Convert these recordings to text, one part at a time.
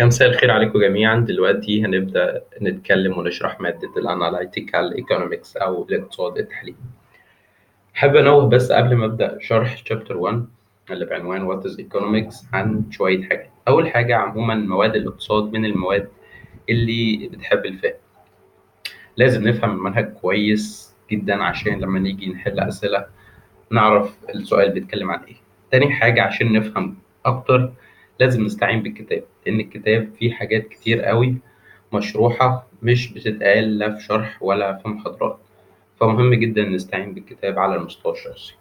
يا مساء الخير عليكم جميعا. دلوقتي هنبدأ نتكلم ونشرح مادة الاناليتيكال ايكونومكس أو الاقتصاد التحليلي. حابب أنوه بس قبل ما أبدأ شرح شابتر 1 اللي بعنوان What is Economics عن شوية حاجات. أول حاجة، عموما مواد الاقتصاد من المواد اللي بتحب الفهم. لازم نفهم المنهج كويس جدا عشان لما نيجي نحل أسئلة نعرف السؤال بيتكلم عن إيه. تاني حاجة، عشان نفهم أكتر لازم نستعين بالكتاب، لأن الكتاب فيه حاجات كتير قوي مشروحة مش بتتقال لا في شرح ولا في محاضرات، فمهم جدا نستعين بالكتاب على المستوى الشخصي.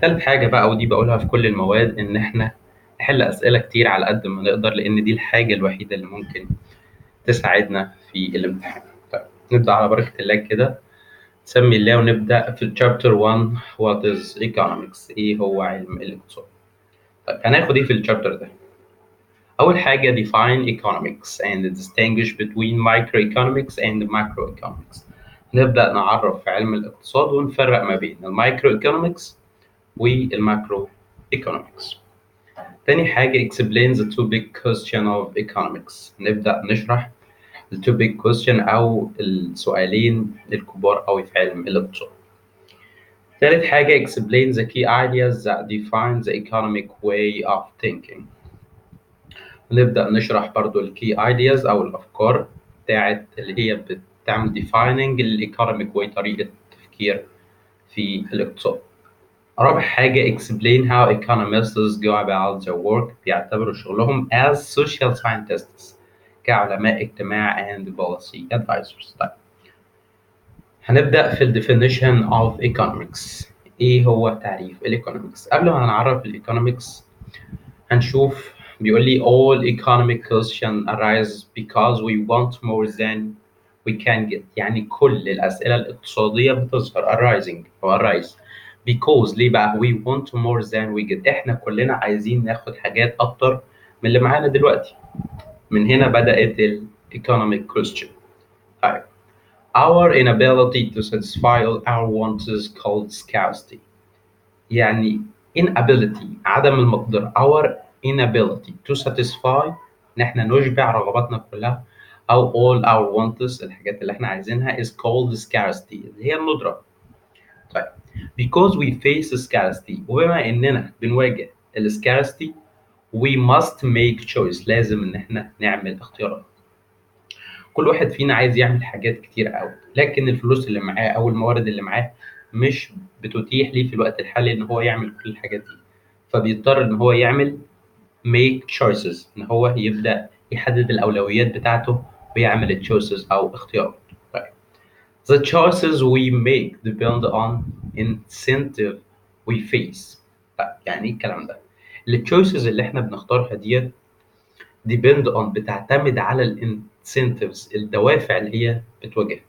تالت حاجة بقى، ودي بقولها في كل المواد، إن إحنا نحل أسئلة كتير على قد ما نقدر، لأن دي الحاجة الوحيدة اللي ممكن تساعدنا في الامتحان. طيب نبدأ على بركة الله كده، نسمي الله ونبدأ في الشابتر 1 What is Economics؟ إيه هو علم الاقتصاد؟ طيب هناخد إيه في الشابتر ده؟ أول حاجة define economics and distinguish between microeconomics and macroeconomics. نبدأ نعرف في علم الاقتصاد ونفرق ما بين المايكرو economics والماكرو economics. تاني حاجة explain the two big question of economics. نبدأ نشرح the two big question أو السؤالين الكبار أوي في علم الاقتصاد. ثالث حاجة explain the key ideas that define the economic way of thinking. نبدأ نشرح برضو ال key ideas أو الأفكار بتاعت اللي هي بتعمل defining ال economic way، طريقة التفكير في الاقتصاد. رابع حاجة explain how economists go about their work. بيعتبروا شغلهم as social scientists كعلماء اجتماع and policy advisors. طيب هنبدأ في ال definition of economics. إيه هو تعريف الايكونومكس؟ قبل ما نعرف الايكونومكس هنشوف بيقول لي all economic questions arise because we want more than we can get. يعني كل الأسئلة الاقتصادية بتظهر arising أو arise because ليه بقى we want more than we get. إحنا كلنا عايزين ناخد حاجات أكتر من اللي معانا دلوقتي. من هنا بدأت ال economic question. طيب our inability to satisfy all our wants is called scarcity. يعني inability عدم المقدرة، our inability to satisfy إن إحنا نشبع رغباتنا كلها، أو all our wants الحاجات اللي إحنا عايزينها is called scarcity اللي هي الندرة. طيب because we face scarcity، وبما إننا بنواجه ال scarcity we must make choice، لازم إن إحنا نعمل اختيارات. كل واحد فينا عايز يعمل حاجات كتير قوي، لكن الفلوس اللي معاه أو الموارد اللي معاه مش بتتيح ليه في الوقت الحالي إن هو يعمل كل الحاجات دي، فبيضطر إن هو يعمل make choices، إن هو يبدأ يحدد الأولويات بتاعته ويعمل choices أو اختيارات. طيب the choices we make depend on incentive we face. طيب يعني إيه الكلام ده؟ ال choices اللي إحنا بنختارها ديت depend on بتعتمد على ال incentives الدوافع اللي هي بتواجهها.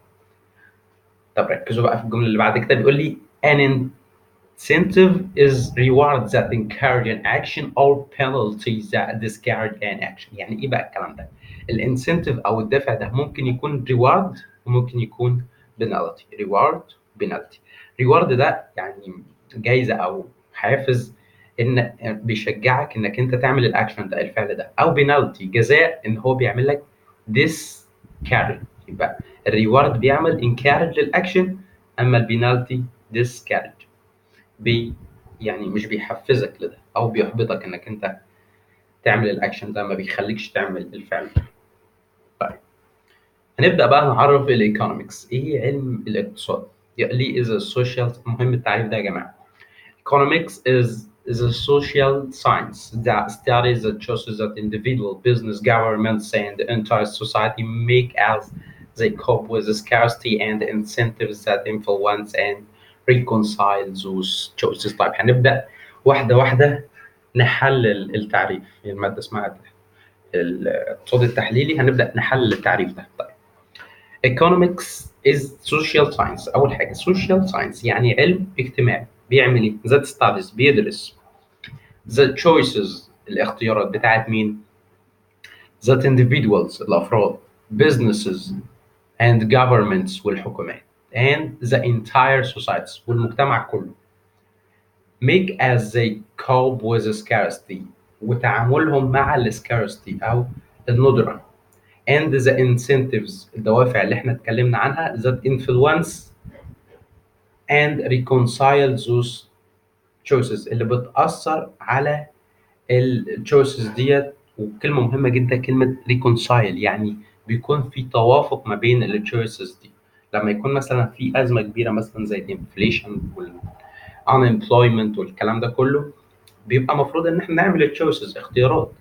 طب ركزوا بقى في الجملة اللي بعد كده، بيقول لي an incentive is reward that encourage an action or penalties that discourage an action. يعني ايه بقى الكلام ده؟ الانسنتيف او الدافع ده ممكن يكون reward وممكن يكون penalty. reward penalty. reward ده يعني جايزة او حافز ان بيشجعك انك انت تعمل الاكشن ده، الفعل ده، او penalty جزاء ان هو بيعمل لك discourage. يبقى الريورد بيعمل encourage للاكشن، اما البينالتي discourage يعني مش بيحفزك لده او بيحبطك انك انت تعمل الاكشن ده، ما بيخليكش تعمل الفعل ده. طيب هنبدا بقى نعرف الايكونومكس. ايه علم الاقتصاد؟ ليه is a social، مهم التعريف ده يا جماعه. economics is a social science that studies the choices that individual, business, governments and the entire society make as they cope with the scarcity and the incentives that influence and reconcile those choices. طيب هنبدأ واحدة واحدة نحلل التعريف. المادة اسمها الاقتصاد التحليلي، هنبدأ نحلل التعريف ده. طيب economics is social science. أول حاجة social science يعني علم اجتماعي بيعمل إيه؟ that studies بيدرس the choices الاختيارات بتاعت مين؟ that individuals الأفراد، businesses and governments والحكومات and the entire societies والمجتمع كله make as they cope with the scarcity وتعاملهم مع ال scarcity أو الندرة and the incentives الدوافع اللي احنا اتكلمنا عنها that influence and reconcile those choices اللي بتأثر على التشويسز ديت. وكلمة مهمة جدا كلمة reconcile، يعني بيكون في توافق ما بين التشويسز دي. لما يكون مثلا في أزمة كبيرة مثلا زي الانفليشن والunemployment والكلام ده كله، بيبقى المفروض ان احنا نعمل التشويسز اختيارات.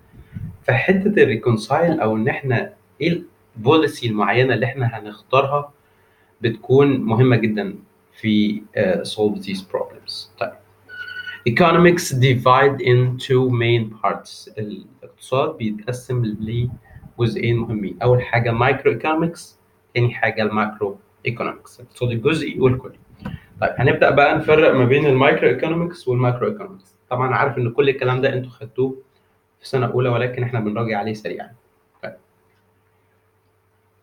فحتة الريكونسايل او ان احنا ايه البوليسي المعينة اللي احنا هنختارها بتكون مهمة جدا في solve these problems. طيب economics divide in two main parts. الاقتصاد بيتقسم لجزئين مهمين. أول حاجة مايكرو ايكونومكس، تاني حاجة الماكرو ايكونومكس، الاقتصاد الجزئي والكلي. طيب هنبدأ بقى نفرق ما بين المايكرو ايكونومكس والماكرو ايكونومكس. طبعا عارف إن كل الكلام ده أنتوا خدتوه في سنة أولى، ولكن إحنا بنراجع عليه سريعا. طيب.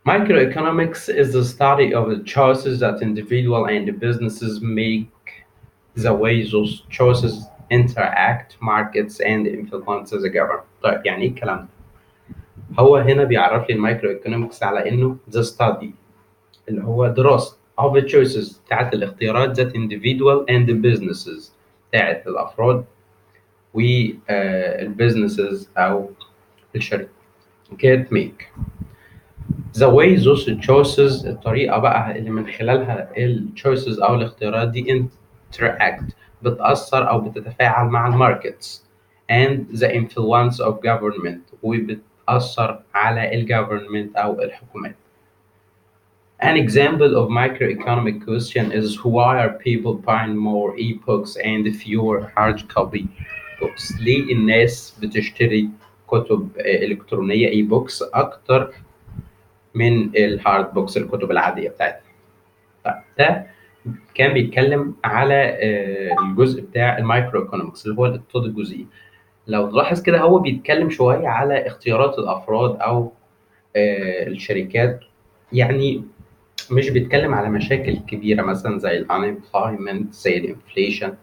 Microeconomics is the study of the choices that individuals and businesses make, the way those choices interact markets and influence the government. طيب يعني ايه الكلام ده؟ هو هنا بيعرف لي المايكرو ايكونومكس على انه the study اللي هو دراسة of the choices بتاعت الاختيارات that individual and the businesses بتاعت الافراد والبيزنسز او الشركات make. The way those choices الطريقة بقى اللي من خلالها ال choices أو الاختيارات دي interact بتأثر أو بتتفاعل مع الماركتس and the influence of government وبتأثر على ال government أو الحكومات. An example of microeconomic question is why are people buying more e-books and fewer hard copy books؟ ليه الناس بتشتري كتب إلكترونية e-books أكتر من الهارد بوكس الكتب العاديه بتاعتنا؟ طيب ده كان بيتكلم على الجزء بتاع المايكرو ايكونومكس اللي هو الاقتصاد الجزئي. لو نلاحظ كده هو بيتكلم شويه على اختيارات الافراد او الشركات، يعني مش بيتكلم على مشاكل كبيره مثلا زي الانemployment زي الانفليشن.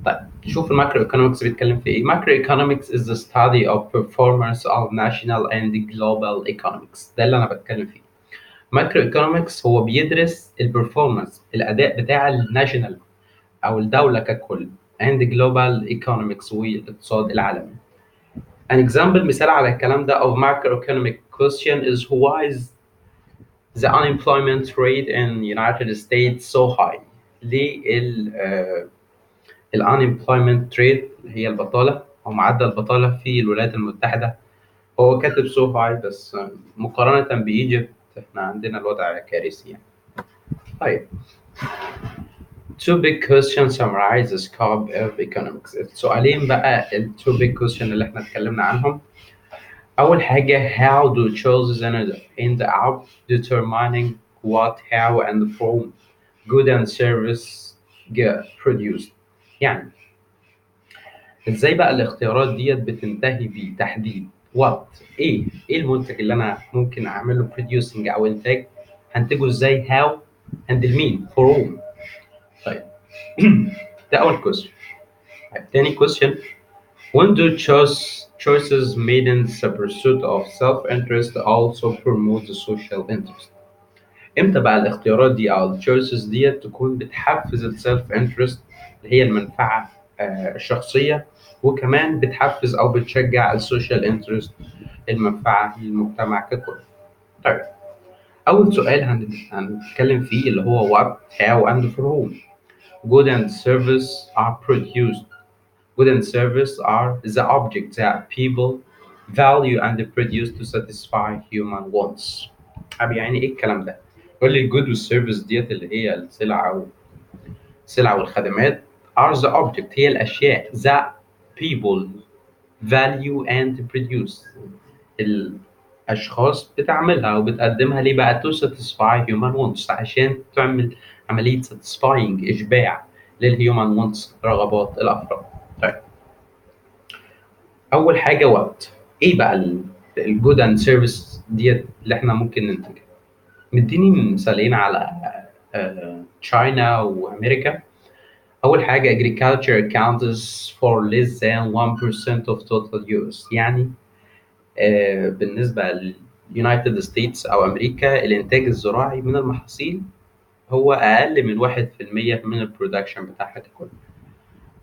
طيب شوف الماكرو ايكونومكس بيتكلم في ايه. ماكرو ايكونومكس is the study of performance of national and global economics. ده اللي انا بتكلم فيه. مايكرو ايكونومكس هو بيدرس البرفورمانس الاداء بتاع الناشونال او الدوله ككل and global economics والاقتصاد العالمي. An example مثال على الكلام ده of macroeconomic question is why is the unemployment rate in United States so high؟ ليه ال unemployment rate اللي هي البطالة أو معدل البطالة في الولايات المتحدة هو كاتب so high، بس مقارنة بإيجيبت احنا عندنا الوضع كارثي يعني. طيب two big questions summarize the scope of economics. السؤالين بقى ال two big question اللي احنا اتكلمنا عنهم. أول حاجة how do choices end up determining what, how and from good and service get produced؟ يعني ازاي بقى الاختيارات ديت بتنتهي بتحديد what، ايه المنتج اللي انا ممكن اعمله producing او انتاج، هنتجه ازاي how and المين from. طيب ده أول question. تاني question when do choices made in the pursuit of self-interest also promote the social interest؟ امتى بقى الاختيارات دي او التشويسز ديت تكون بتحفز السيلف انترست اللي هي المنفعه الشخصيه، وكمان بتحفز او بتشجع السوشيال انترست المنفعه للمجتمع ككل؟ طيب اول سؤال هنتكلم فيه اللي هو what, how and for whom. Good and service are produced. Good and service are the objects that people value and produce to satisfy human wants. طب يعني ايه الكلام ده؟ يقول لي الجود والسيرفيس ديت اللي هي السلع والخدمات are the object هي الاشياء that people value and produce الاشخاص بتعملها وبتقدمها ليه بقى to satisfy human wants عشان تعمل عملية satisfying إشباع للhuman wants رغبات الأفراد. طيب أول حاجة what، إيه بقى الجود أند سيرفيس ديت اللي إحنا ممكن ننتجها؟ مديني مثالين على تشاينا وأمريكا. أول حاجة agriculture accounts for less than 1% of total use، يعني بالنسبة لليونايتد ستيتس أو أمريكا، الإنتاج الزراعي من المحاصيل هو أقل من 1% من البرودكشن بتاعها كله.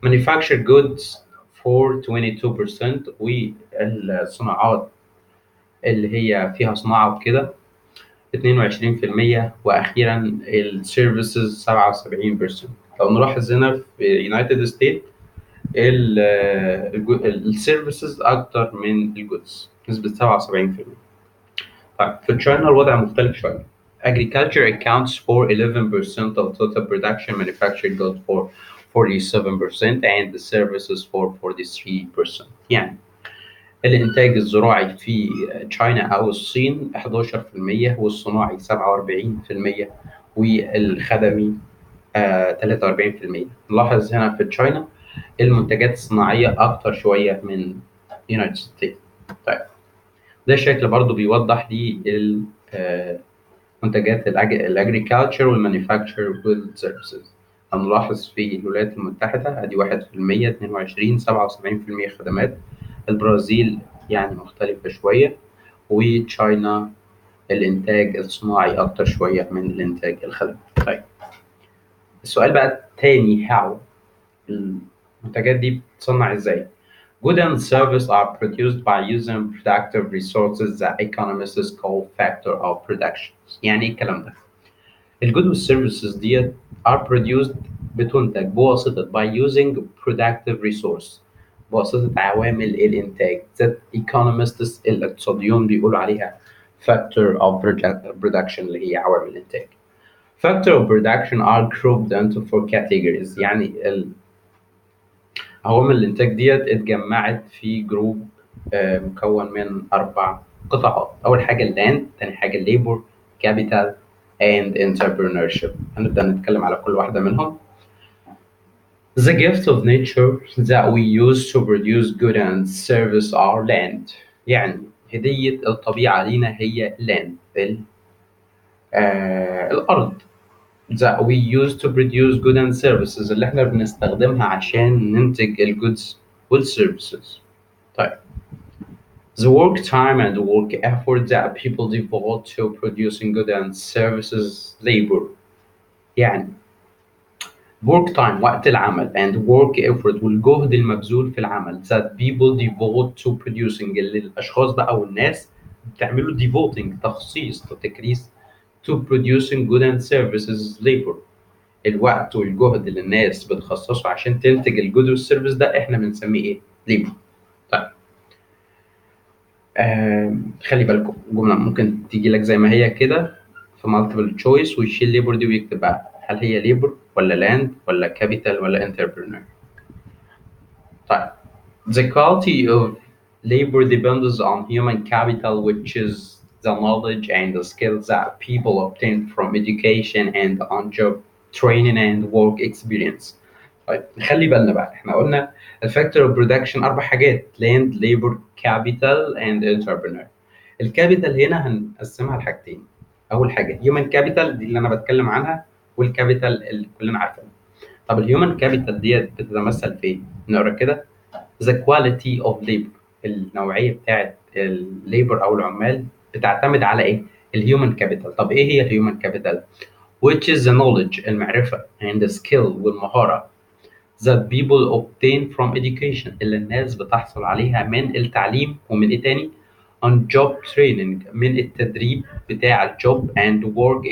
manufactured goods for 22%، والصناعات اللي هي فيها صناعة وكده 22%، وأخيرا السيرفيسز 77%. لو نلاحظ هنا في يونايتد ستيت السيرفيسز أكتر من الجودز نسبة 77%. طيب في تشاينا الوضع مختلف شوية. Agriculture accounts for 11% of total production, manufactured goods for 47%, and the services for 43%. يعني الإنتاج الزراعي في تشاينا أو الصين 11%، والصناعي 47%، والخدمي 43%. نلاحظ هنا في تشاينا المنتجات الصناعية أكتر شوية من يونايتد ستيتس. طيب ده شكل برضو بيوضح لي منتجات الأجريكالتشر والمانيفاكتشر والسيرفيسز. هنلاحظ في الولايات المتحدة أدي 1%، 22، 77% خدمات. البرازيل يعني مختلفة شوية، وتشاينا الإنتاج الصناعي أكتر شوية من الإنتاج الخدمي. طيب السؤال بقى التاني، how المنتجات دي بتصنع إزاي؟ Goods and services are produced by using productive resources that economists call factor of production. يعني إيه الكلام ده؟ الجود والسيرفيسز ديت are produced بتنتج بواسطة by using productive resource، بواسطة عوامل الإنتاج that economists الاقتصاديون بيقولوا عليها factor of production، اللي هي عوامل الإنتاج. Factor of production are grouped into four categories. يعني عوامل الإنتاج ديت اتجمعت في جروب مكون من 4 قطاعات. أول حاجة اللاند، تاني حاجة labor، capital and entrepreneurship. هنبدأ نتكلم على كل واحدة منهم. The gift of nature that we use to produce good and service are land. يعني هدية الطبيعة لينا هي land، الأرض. That we use to produce good and services، اللي احنا بنستخدمها عشان ننتج الجودز والسيرفيسز. طيب the work time and work effort that people devote to producing goods and services labor. يعني work time وقت العمل and work effort والجهد المبذول في العمل that people devote to producing، اللي الأشخاص بقى والناس بتعملوا devoting تخصيص تكريس to producing goods and services labor. الوقت والجهد اللي الناس بتخصصه عشان تنتج الجود والسيرفيس ده احنا بنسميه ايه؟ ليبر. طيب خلي بالكم الجمله ممكن تيجي لك زي ما هي كده في مالتيبل تشويس ويشيل ليبر دي ويكتب بقى هل هي ليبر ولا لاند ولا كابيتال ولا انتربرينور. طيب the quality of labor depends on human capital, which is the knowledge and the skills that people obtain from education and on job training and work experience. طيب نخلي بالنا بقى، احنا قلنا الفاكتور اوف برودكشن 4 حاجات: لاند، ليبر، كابيتال اند انتربرينور. الكابيتال هنا هنقسمها لحاجتين. اول حاجه هيومن كابيتال دي اللي انا بتكلم عنها، والكابيتال اللي كلنا عارفينها. طب الهيومن كابيتال ديت بتتمثل في ايه؟ نقرا كده: the quality of labor، النوعيه بتاعت الليبر او العمال بتعتمد على ايه؟ الهيومن كابيتال. طب ايه هي الهيومن كابيتال؟ which is the knowledge، المعرفه and the skill والمهاره that people obtain from education، اللي الناس بتحصل عليها من التعليم، ومن ايه تاني؟ on job training، من التدريب بتاع الجوب and work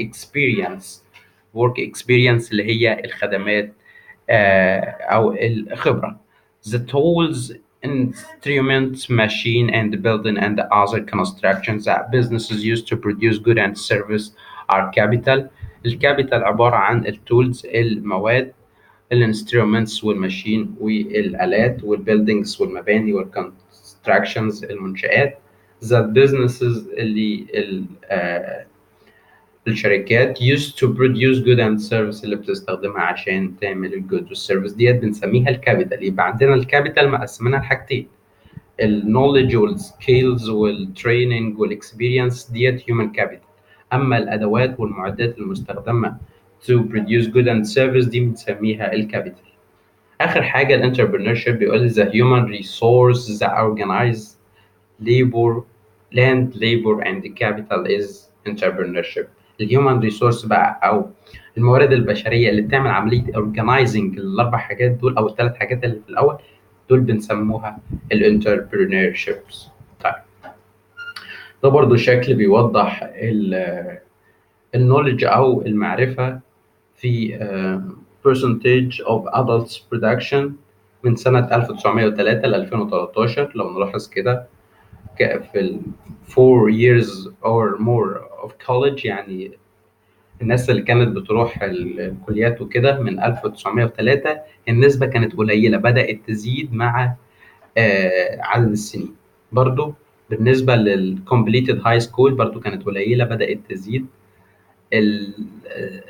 experience اللي هي الخدمات او الخبره. the tools, instruments, machine and building and other constructions that businesses use to produce good and service are capital. الكابيتال عبارة عن التولز، المواد، الانسترومنتس والماشين والآلات والبيلدينجز والمباني والكونستراكشنز المنشآت. that businesses اللي الشركات used to produce good and service اللي بتستخدمها عشان تعمل الجود والسيرفيس ديت بنسميها الكابيتال. يبقى عندنا الكابيتال مقسمينها لحاجتين: النولج والسكيلز والتريننج والاكسبيرينس ديت هيومن كابيتال. اما الادوات والمعدات المستخدمه to produce good and service دي بنسميها الكابيتال. اخر حاجه الانتربرينور شيب، بيقول the human resource that organize labor land labor and capital is entrepreneurship. الهيومن ريسورس بقى او الموارد البشريه اللي بتعمل عمليه organizing الاربع حاجات دول او الثلاث حاجات اللي في الاول دول بنسموها الانتربرينورشيبس. طيب ده برضو شكل بيوضح النولج او المعرفه في percentage of adults production من سنة 1903 ل 2013. لو نلاحظ كده في ال 4 years or more of college، يعني الناس اللي كانت بتروح الكليات وكده من 1903 النسبة كانت قليلة، بدأت تزيد مع عدد السنين. برضو بالنسبة لل completed high school برضو كانت قليلة، بدأت تزيد.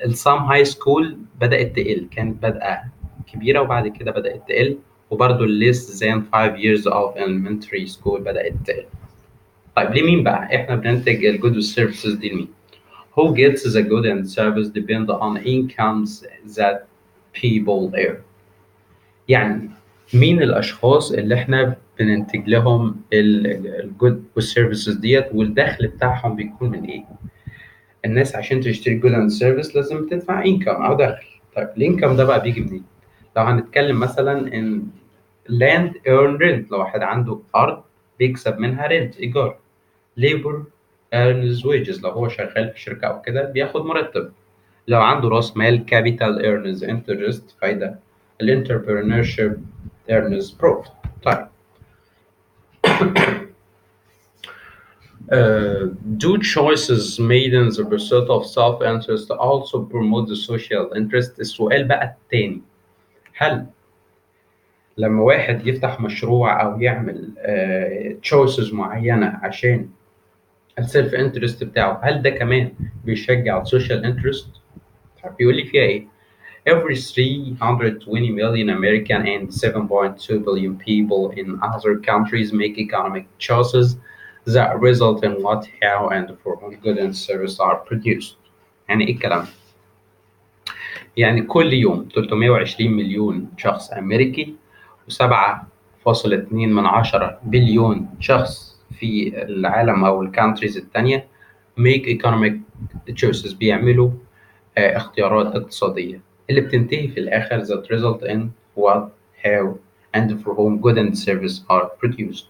السام هاي سكول بدأت تقل، كانت بادئة كبيرة وبعد كده بدأت تقل، وبرضه less than 5 years of elementary school بدأت تقل. طيب لمين بقى؟ احنا بننتج الجود والسيرفيسز دي لمين؟ Who gets the good and service depend on incomes that people earn. يعني مين الأشخاص اللي احنا بننتج لهم الجود والسيرفيسز ديت، والدخل بتاعهم بيكون من ايه؟ الناس عشان تشتري جود اند سيرفيس لازم تدفع انكم او دخل. طيب الانكم ده بقى بيجي منين؟ لو هنتكلم مثلا ان land earn rent، لو واحد عنده ارض بيكسب منها رنت ايجار. labor earns wages، لو هو شغال في شركه او كده بياخد مرتب. لو عنده راس مال capital earns interest فايده. الانتربرينورشيب earns profit. طيب do choices made in the pursuit of self-interest also promote the social interest؟ السؤال بقى التاني، هل لما واحد يفتح مشروع أو يعمل choices معينة عشان السيلف انترست بتاعه، هل ده كمان بيشجع السوشيال انترست؟ بيقول لي فيها إيه؟ Every 320 million American and 7.2 billion people in other countries make economic choices that result in what, how, and for whom goods and services are produced. يعني إيه الكلام ده؟ يعني كل يوم 320 مليون شخص أمريكي و7.2 من عشرة بليون شخص في العالم أو الكانتريز التانية make economic choices، بيعملوا اختيارات اقتصادية اللي بتنتهي في الآخر that result in what, how, and for whom goods and services are produced.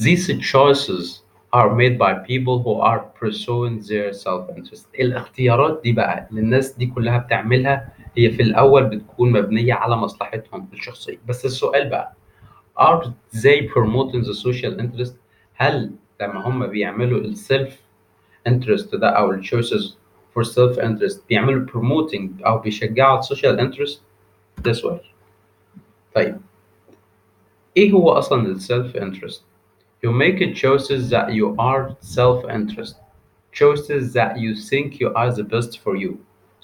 These choices are made by people who are pursuing their self-interest. الاختيارات دي بقى اللي الناس دي كلها بتعملها هي في الأول بتكون مبنية على مصلحتهم الشخصية. بس السؤال بقى، are they promoting the social interest؟ هل لما هم بيعملوا السيلف interest ده او ال choices for self interest بيعملوا promoting او بيشجعوا السوشيال interest؟ ده سؤال. طيب ايه هو اصلا السيلف interest؟ You make choices that you are self interest, choices that you think you are the best for you.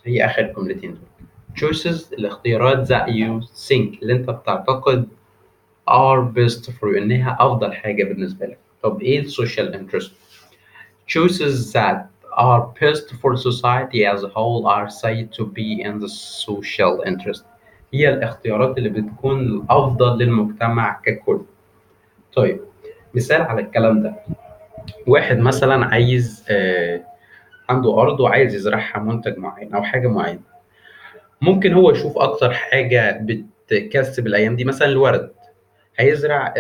هي اخر جملتين دول. choices الاختيارات that you think اللي انت بتعتقد are best for you انها افضل حاجه بالنسبه لك. طب ايه السوشيال interest؟ choices that are best for society as a whole are said to be in the social interest. هي الاختيارات اللي بتكون الأفضل للمجتمع ككل. طيب مثال على الكلام ده، واحد مثلا عايز عنده أرض وعايز يزرعها منتج معين أو حاجة معينة. ممكن هو يشوف أكتر حاجة بتكسب الأيام دي مثلا الورد، هيزرع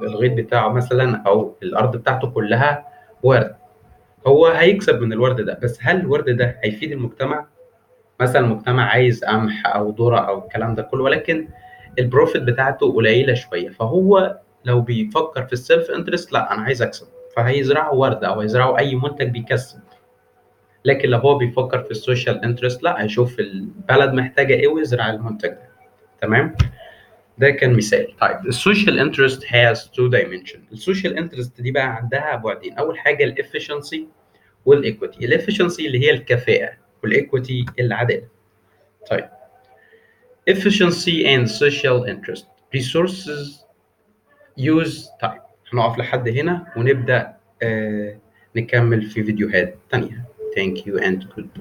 الغيط بتاعه مثلا أو الأرض بتاعته كلها ورد. هو هيكسب من الورد ده، بس هل الورد ده هيفيد المجتمع؟ مثلا المجتمع عايز قمح او ذره او الكلام ده كله، ولكن البروفيت بتاعته قليله شويه، فهو لو بيفكر في السيلف انترست لا انا عايز اكسب، فهيزرعوا ورد او هيزرعوا اي منتج بيكسب. لكن لو هو بيفكر في السوشيال انترست لا، هيشوف البلد محتاجه ايه ويزرع المنتج ده. تمام؟ ده كان مثال. طيب السوشيال انترست هاز تو دايمنشن. السوشيال انترست دي بقى عندها بعدين. اول حاجه الافشنسي والايكويتي. الافشنسي اللي هي الكفاءه، والايكويتي العداله. طيب efficiency and social interest resources use. طيب هنقف لحد هنا ونبدأ نكمل في فيديوهات تانية. Thank you and goodbye.